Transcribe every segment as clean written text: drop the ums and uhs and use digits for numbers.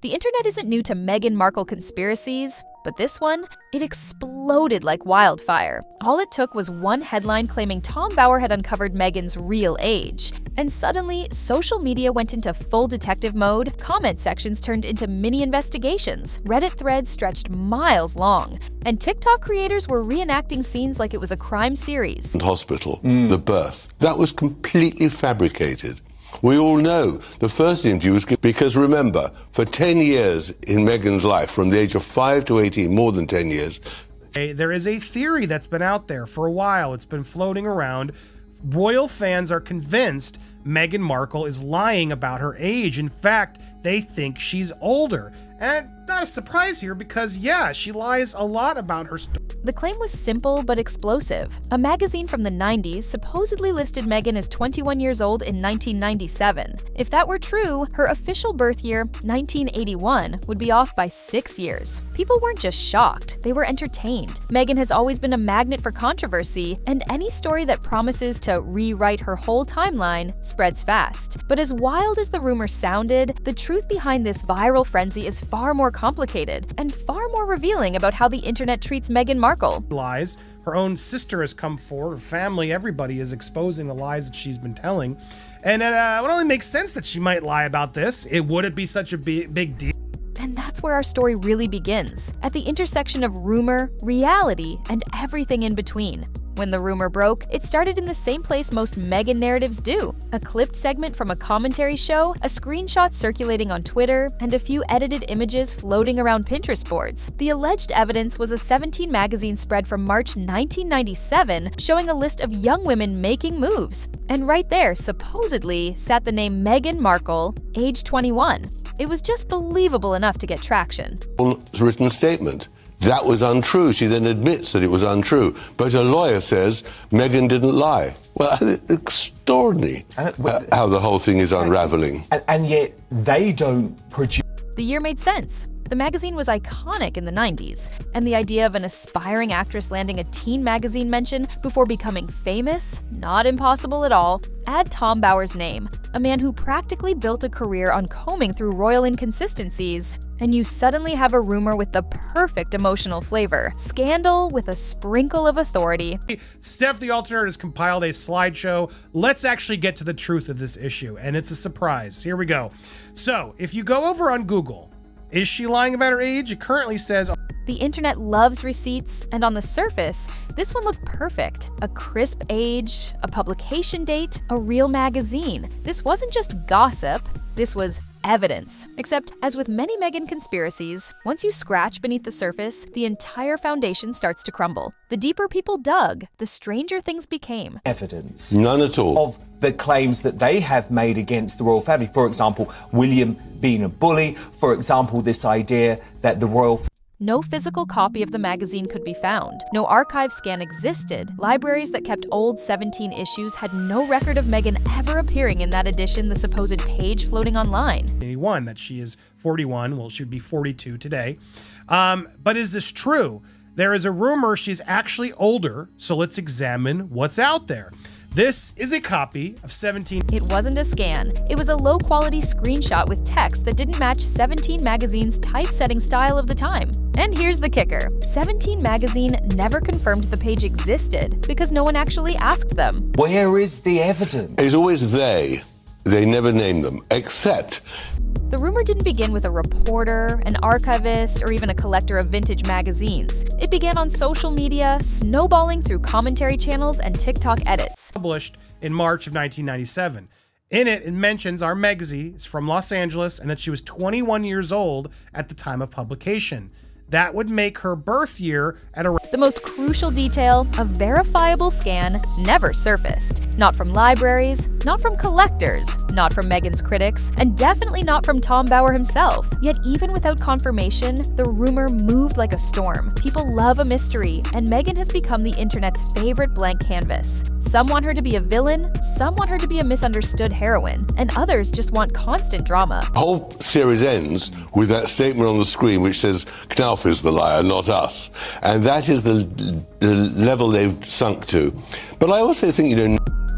The internet isn't new to Meghan Markle conspiracies, but this one, it exploded like wildfire. All it took was one headline claiming Tom Bower had uncovered Meghan's real age. And suddenly, social media went into full detective mode, comment sections turned into mini investigations, Reddit threads stretched miles long, and TikTok creators were reenacting scenes like it was a crime series. Hospital, the birth, that was completely fabricated. We all know the first interview was because, remember, for 10 years in Meghan's life, from the age of 5 to 18, more than 10 years. There is a theory that's been out there for a while. It's been floating around. Royal fans are convinced Meghan Markle is lying about her age. In fact, they think she's older. And not a surprise here because, yeah, she lies a lot about her story. The claim was simple but explosive. A magazine from the 90s supposedly listed Meghan as 21 years old in 1997. If that were true, her official birth year, 1981, would be off by 6 years. People weren't just shocked, they were entertained. Meghan has always been a magnet for controversy, and any story that promises to rewrite her whole timeline spreads fast. But as wild as the rumor sounded, the truth behind this viral frenzy is far more complicated and far more revealing about how the internet treats Meghan Markle. Lies. Her own sister has come forward, her family, everybody is exposing the lies that she's been telling. And it would only make sense that she might lie about this. Would it be such a big deal? And that's where our story really begins, at the intersection of rumor, reality, and everything in between. When the rumor broke, it started in the same place most Meghan narratives do: a clipped segment from a commentary show, a screenshot circulating on Twitter, and a few edited images floating around Pinterest boards. The alleged evidence was a 17 magazine spread from March 1997 showing a list of young women making moves. And right there, supposedly, sat the name Meghan Markle, age 21. It was just believable enough to get traction. Written statement. That was untrue. She then admits that it was untrue. But her lawyer says Meghan didn't lie. Well, extraordinary how the whole thing is unraveling. And yet they don't produce. The year made sense. The magazine was iconic in the 90s, and the idea of an aspiring actress landing a teen magazine mention before becoming famous? Not impossible at all. Add Tom Bower's name, a man who practically built a career on combing through royal inconsistencies, and you suddenly have a rumor with the perfect emotional flavor. Scandal with a sprinkle of authority. Steph the Alternate has compiled a slideshow. Let's actually get to the truth of this issue, and it's a surprise. Here we go. So, if you go over on Google, is she lying about her age? It currently says... The internet loves receipts, and on the surface, this one looked perfect. A crisp age, a publication date, a real magazine. This wasn't just gossip, this was evidence. Except, as with many Meghan conspiracies, once you scratch beneath the surface, the entire foundation starts to crumble. The deeper people dug, the stranger things became. Evidence. None at all. Of the claims that they have made against the royal family. For example, William being a bully. For example, this idea that the royal... No physical copy of the magazine could be found. No archive scan existed. Libraries that kept old 17 issues had no record of Meghan ever appearing in that edition, the supposed page floating online. 81, that she is 41. Well, she would be 42 today. But is this true? There is a rumor she's actually older, so let's examine what's out there. This is a copy of 17. It wasn't a scan. It was a low-quality screenshot with text that didn't match 17 Magazine's typesetting style of the time. And here's the kicker. 17 Magazine never confirmed the page existed because no one actually asked them. Where is the evidence? It's always they. They never name them, except... The rumor didn't begin with a reporter, an archivist, or even a collector of vintage magazines. It began on social media, snowballing through commentary channels and TikTok edits. Published in March of 1997. In it, it mentions our Megzy is from Los Angeles and that she was 21 years old at the time of publication. That would make her birth year at around... The most crucial detail, a verifiable scan, never surfaced. Not from libraries, not from collectors, not from Meghan's critics, and definitely not from Tom Bower himself. Yet even without confirmation, the rumor moved like a storm. People love a mystery, and Meghan has become the internet's favorite blank canvas. Some want her to be a villain, some want her to be a misunderstood heroine, and others just want constant drama. The whole series ends with that statement on the screen which says, Knauf is the liar, not us. And that is the level they've sunk to. But I also think,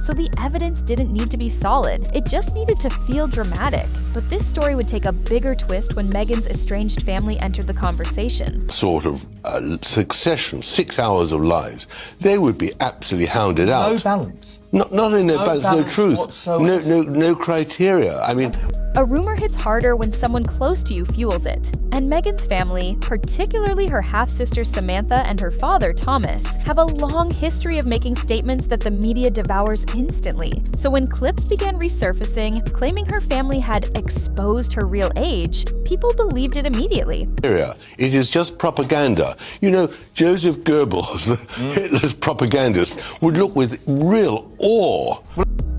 so the evidence didn't need to be solid. It just needed to feel dramatic. But this story would take a bigger twist when Meghan's estranged family entered the conversation. Sort of succession, 6 hours of lies. They would be absolutely hounded out. No balance. Not in a balance, no truth, whatsoever. no criteria. I mean, a rumor hits harder when someone close to you fuels it. And Meghan's family, particularly her half-sister Samantha and her father Thomas, have a long history of making statements that the media devours instantly. So when clips began resurfacing, claiming her family had exposed her real age, people believed it immediately. it is just propaganda. You know, Joseph Goebbels, Hitler's propagandist, would look with real awe.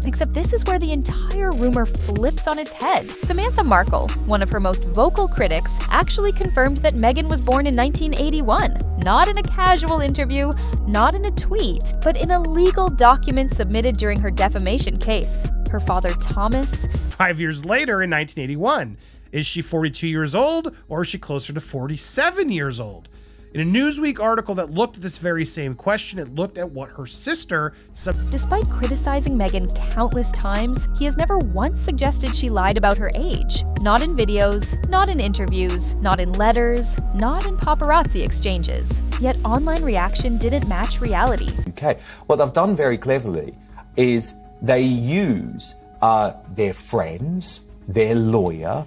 Except this is where the entire rumor flips on its head. Samantha Markle, one of her most vocal critics, actually confirmed that Meghan was born in 1981. Not in a casual interview, not in a tweet, but in a legal document submitted during her defamation case. Her father Thomas. 5 years later in 1981. Is she 42 years old, or is she closer to 47 years old? In a Newsweek article that looked at this very same question, it looked at what her sister... Despite criticizing Meghan countless times, he has never once suggested she lied about her age. Not in videos, not in interviews, not in letters, not in paparazzi exchanges. Yet online reaction didn't match reality. Okay, what they've done very cleverly is they use their friends, their lawyer,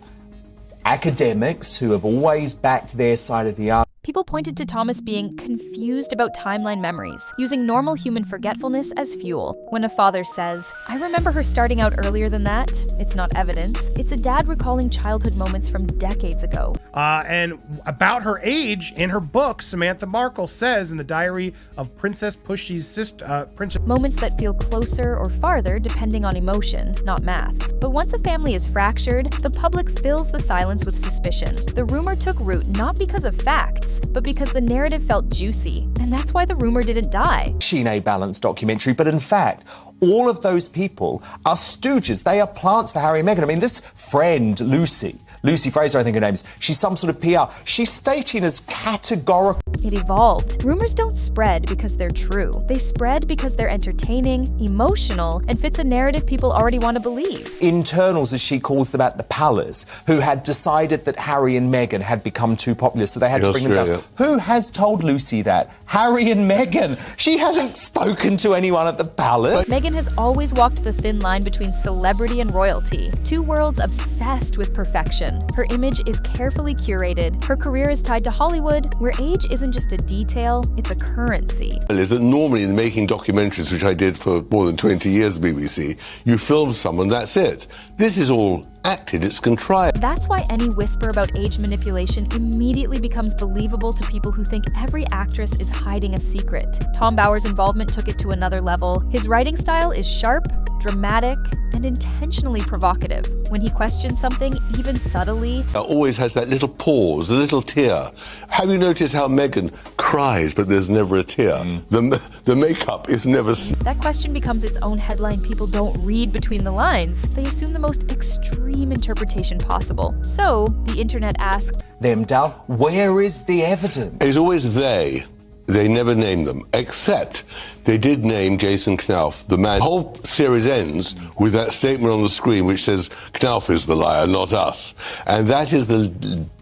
academics who have always backed their side of the argument. People pointed to Thomas being confused about timeline memories, using normal human forgetfulness as fuel. When a father says, "I remember her starting out earlier than that," it's not evidence. It's a dad recalling childhood moments from decades ago. And about her age, in her book, Samantha Markle says in the diary of Princess Pushy's sister, Moments that feel closer or farther depending on emotion, not math. But once a family is fractured, the public fills the silence with suspicion. The rumor took root not because of facts, but because the narrative felt juicy, and that's why the rumor didn't die. A balanced documentary, but in fact, all of those people are stooges. They are plants for Harry and Meghan. I mean, this friend, Lucy Fraser, I think her name is, she's some sort of PR. She's stating as categorical. It evolved. Rumors don't spread because they're true. They spread because they're entertaining, emotional, and fits a narrative people already want to believe. Internals, as she calls them, at the palace, who had decided that Harry and Meghan had become too popular, so they had to bring them down. Who has told Lucy that? Harry and Meghan. She hasn't spoken to anyone at the palace. Meghan has always walked the thin line between celebrity and royalty, two worlds obsessed with perfection. Her image is carefully curated. Her career is tied to Hollywood, where age isn't just a detail, it's a currency. Is that normally in making documentaries, which I did for more than 20 years at the BBC, you film someone, that's it. This is all acted, it's contrived. That's why any whisper about age manipulation immediately becomes believable to people who think every actress is hiding a secret. Tom Bower's involvement took it to another level. His writing style is sharp, dramatic, and intentionally provocative. When he questions something, even subtly, always has that little pause, a little tear. Have you noticed how Meghan cries, but there's never a tear? The makeup is never... That question becomes its own headline people don't read between the lines. They assume the most extreme interpretation possible. So, the internet asked them down, where is the evidence? It's always they. They never name them, except they did name Jason Knauf, the man. The whole series ends with that statement on the screen which says, Knauf is the liar, not us. And that is the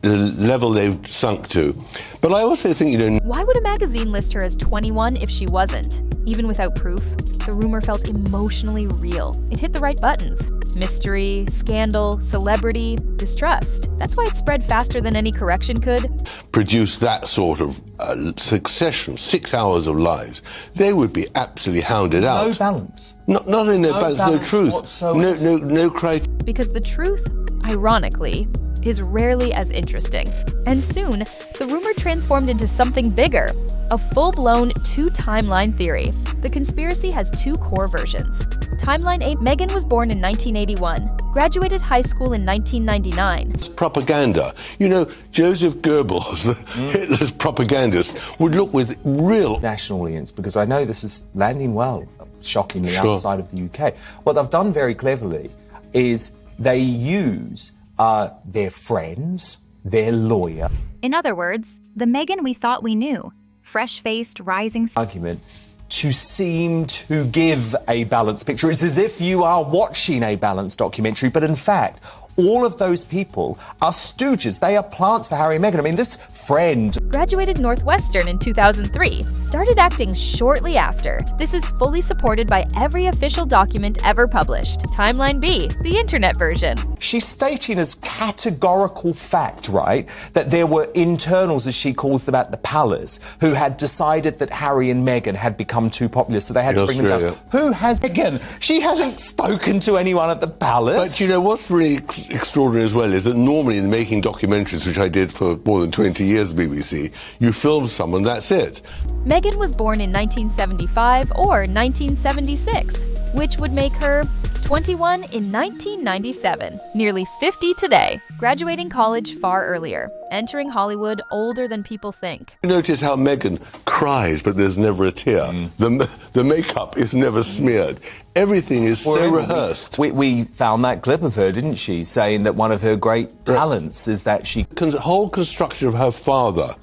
level they've sunk to. But I also think, why would a magazine list her as 21 if she wasn't? Even without proof, the rumor felt emotionally real. It hit the right buttons. Mystery, scandal, celebrity, distrust. That's why it spread faster than any correction could. Produce that sort of succession, 6 hours of lies. They would be absolutely hounded out. No balance. Not in a balance, no truth. Whatsoever. No criteria. Because the truth, ironically, is rarely as interesting. And soon, the rumor transformed into something bigger, a full-blown two-timeline theory. The conspiracy has two core versions. Timeline A, Meghan was born in 1981, graduated high school in 1999. It's propaganda. Joseph Goebbels, Hitler's propagandist, would look with real... national audience, because I know this is landing well, shockingly, outside of the UK. What they've done very cleverly is they use their friends, their lawyer. In other words, the Meghan we thought we knew, fresh-faced, rising... argument to seem to give a balanced picture. It's as if you are watching a balanced documentary, but in fact, all of those people are stooges. They are plants for Harry and Meghan. I mean, this friend graduated Northwestern in 2003, started acting shortly after. This is fully supported by every official document ever published. Timeline B, the internet version. She's stating as categorical fact, right, that there were internals, as she calls them, at the palace, who had decided that Harry and Meghan had become too popular, so they had to bring them down. Who has Meghan? She hasn't spoken to anyone at the palace. But you know what's really extraordinary as well is that normally in making documentaries, which I did for more than 20 years at the BBC, you film someone, that's it. Meghan was born in 1975 or 1976, which would make her 21 in 1997, nearly 50 today, graduating college far earlier, entering Hollywood older than people think. You notice how Meghan cries, but there's never a tear. The makeup is never smeared. Everything is so rehearsed. We found that clip of her, didn't she, saying that one of her great talents is that she... The whole construction of her father,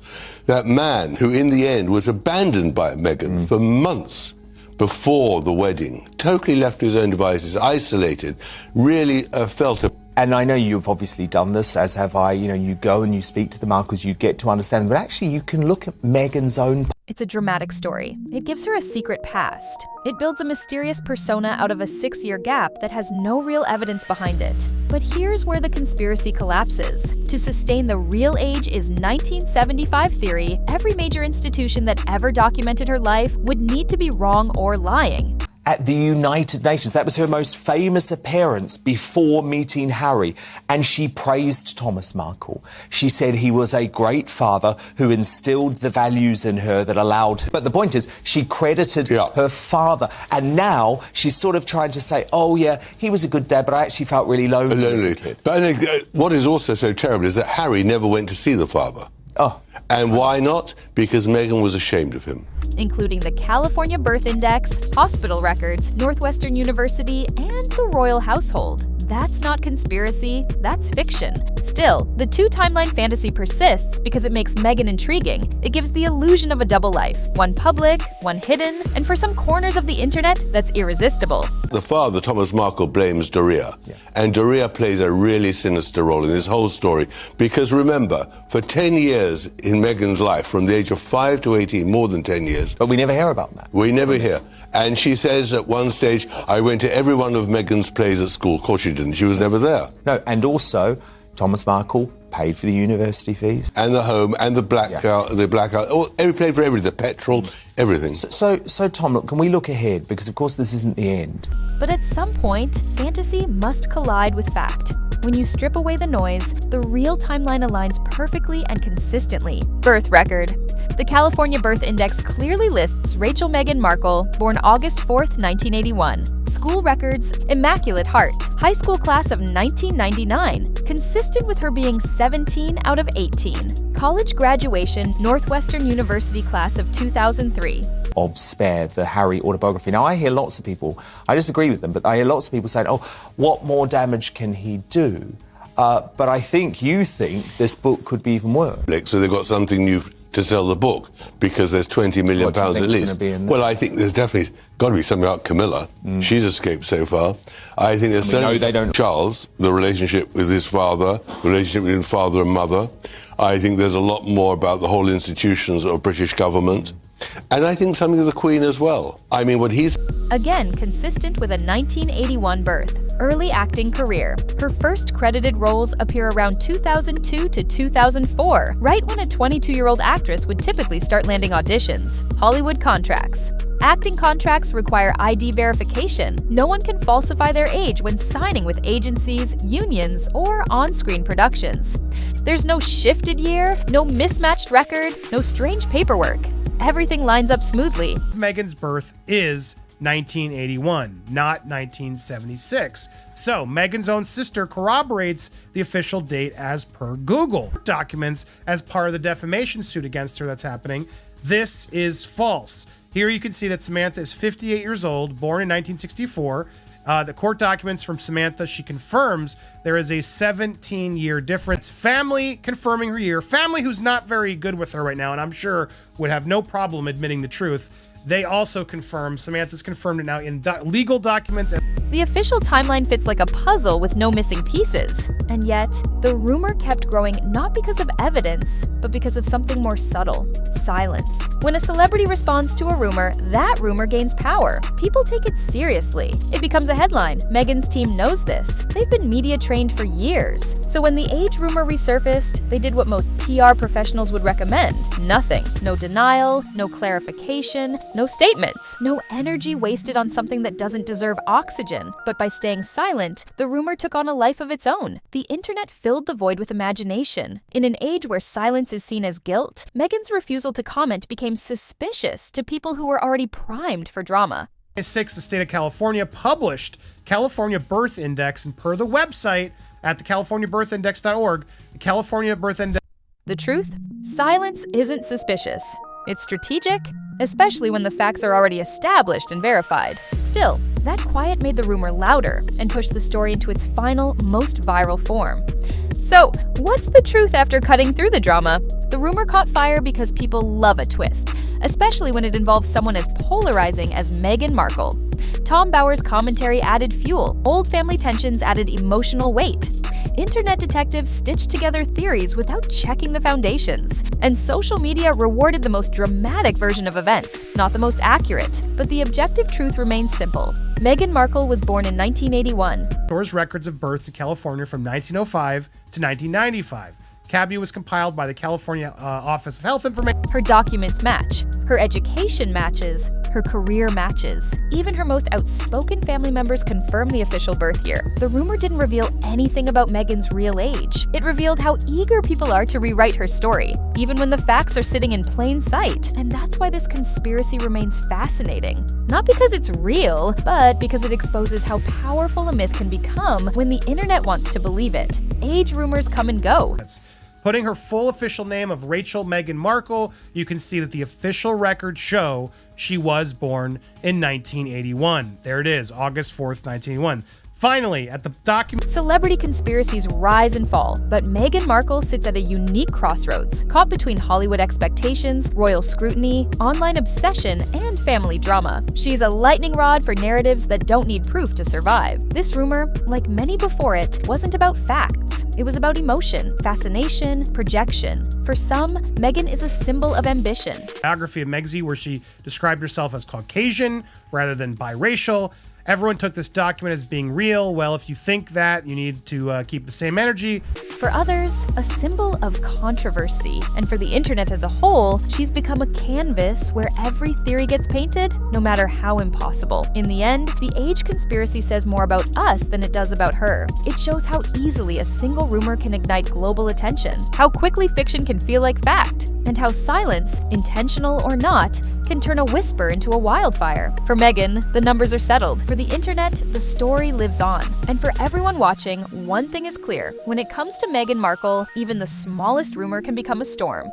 that man who in the end was abandoned by Meghan for months before the wedding, totally left to his own devices, isolated, really felt a... And I know you've obviously done this, as have I. You know, you go and you speak to the Markles, you get to understand them, but actually you can look at Meghan's own... It's a dramatic story. It gives her a secret past. It builds a mysterious persona out of a 6-year gap that has no real evidence behind it. But here's where the conspiracy collapses. To sustain the real age is 1975 theory, every major institution that ever documented her life would need to be wrong or lying. At the United Nations. That was her most famous appearance before meeting Harry. And she praised Thomas Markle. She said he was a great father who instilled the values in her that allowed her. But the point is, she credited her father. And now she's sort of trying to say, oh, yeah, he was a good dad, but I actually felt really lonely as a kid. But I think what is also so terrible is that Harry never went to see the father. Oh. And why not? Because Meghan was ashamed of him. Including the California Birth Index, hospital records, Northwestern University, and the royal household. That's not conspiracy, that's fiction. Still, the two-timeline fantasy persists because it makes Meghan intriguing. It gives the illusion of a double life, one public, one hidden, and for some corners of the internet, that's irresistible. The father, Thomas Markle, blames Doria. And Doria plays a really sinister role in this whole story. Because remember, for 10 years in Meghan's life, from the age of 5 to 18, more than 10 years. But we never hear about that. We never hear. And she says at one stage, I went to every one of Meghan's plays at school. Of course she didn't. She was never there. No, and also, Thomas Markle paid for the university fees. And the home, and the blackout, every paid for everything, the petrol, everything. So Tom, look, can we look ahead? Because, of course, this isn't the end. But at some point, fantasy must collide with fact. When you strip away the noise, the real timeline aligns perfectly and consistently. Birth record. The California Birth Index clearly lists Rachel Meghan Markle, born August 4th, 1981. School records, Immaculate Heart, high school class of 1999, consistent with her being 17 out of 18. College graduation, Northwestern University class of 2003. Of Spare, the Harry autobiography. Now, I hear lots of people, I disagree with them, but I hear lots of people saying, oh, what more damage can he do? But I think you think this book could be even worse. So they've got something new to sell the book because there's £20 million at least. Well, I think there's definitely got to be something about Camilla. She's escaped so far. I think there's certainly Charles, the relationship with his father, the relationship between father and mother. I think there's a lot more about the whole institutions of British government. And I think something of the Queen as well. I mean, what he's... Again, consistent with a 1981 birth. Early acting career. Her first credited roles appear around 2002 to 2004, right when a 22-year-old actress would typically start landing auditions. Hollywood contracts. Acting contracts require ID verification. No one can falsify their age when signing with agencies, unions, or on-screen productions. There's no shifted year, no mismatched record, no strange paperwork. Everything lines up smoothly. Meghan's birth is 1981, not 1976. So Meghan's own sister corroborates the official date as per Google documents as part of the defamation suit against her that's happening. This is false. Here you can see that Samantha is 58 years old, born in 1964. The court documents from Samantha, she confirms there is a 17-year difference. Family confirming her year. Family who's not very good with her right now, and I'm sure would have no problem admitting the truth. They also confirmed, Samantha's confirmed it now in legal documents. The official timeline fits like a puzzle with no missing pieces. And yet, the rumor kept growing not because of evidence, but because of something more subtle: silence. When a celebrity responds to a rumor, that rumor gains power. People take it seriously. It becomes a headline. Meghan's team knows this. They've been media trained for years. So when the age rumor resurfaced, they did what most PR professionals would recommend: nothing. No denial, no clarification, no statements, no energy wasted on something that doesn't deserve oxygen. But by staying silent, the rumor took on a life of its own. The internet filled the void with imagination. In an age where silence is seen as guilt, Meghan's refusal to comment became suspicious to people who were already primed for drama. 6, the state of California published California Birth Index, and per the website at the californiabirthindex.org, the California Birth Index. The truth? Silence isn't suspicious. It's strategic, especially when the facts are already established and verified. Still, that quiet made the rumor louder and pushed the story into its final, most viral form. So, what's the truth after cutting through the drama? The rumor caught fire because people love a twist, especially when it involves someone as polarizing as Meghan Markle. Tom Bauer's commentary added fuel. Old family tensions added emotional weight. Internet detectives stitched together theories without checking the foundations. And social media rewarded the most dramatic version of events, not the most accurate. But the objective truth remains simple. Meghan Markle was born in 1981. Stores records of births in California from 1905 to 1995. CABU was compiled by the California Office of Health Information. Her documents match. Her education matches. Her career matches. Even her most outspoken family members confirm the official birth year. The rumor didn't reveal anything about Meghan's real age. It revealed how eager people are to rewrite her story, even when the facts are sitting in plain sight. And that's why this conspiracy remains fascinating. Not because it's real, but because it exposes how powerful a myth can become when the internet wants to believe it. Age rumors come and go. Putting her full official name of Rachel Meghan Markle, you can see that the official records show she was born in 1981. There it is, August 4th, 1981. Finally, at the document. Celebrity conspiracies rise and fall, but Meghan Markle sits at a unique crossroads, caught between Hollywood expectations, royal scrutiny, online obsession, and family drama. She's a lightning rod for narratives that don't need proof to survive. This rumor, like many before it, wasn't about facts. It was about emotion, fascination, projection. For some, Meghan is a symbol of ambition. Biography of Megzy, where she described herself as Caucasian rather than biracial. Everyone took this document as being real. Well, if you think that, you need to keep the same energy. For others, a symbol of controversy. And for the internet as a whole, she's become a canvas where every theory gets painted, no matter how impossible. In the end, the age conspiracy says more about us than it does about her. It shows how easily a single rumor can ignite global attention, how quickly fiction can feel like fact, and how silence, intentional or not, can turn a whisper into a wildfire. For Meghan, the numbers are settled. For the internet, the story lives on. And for everyone watching, one thing is clear. When it comes to Meghan Markle, even the smallest rumor can become a storm.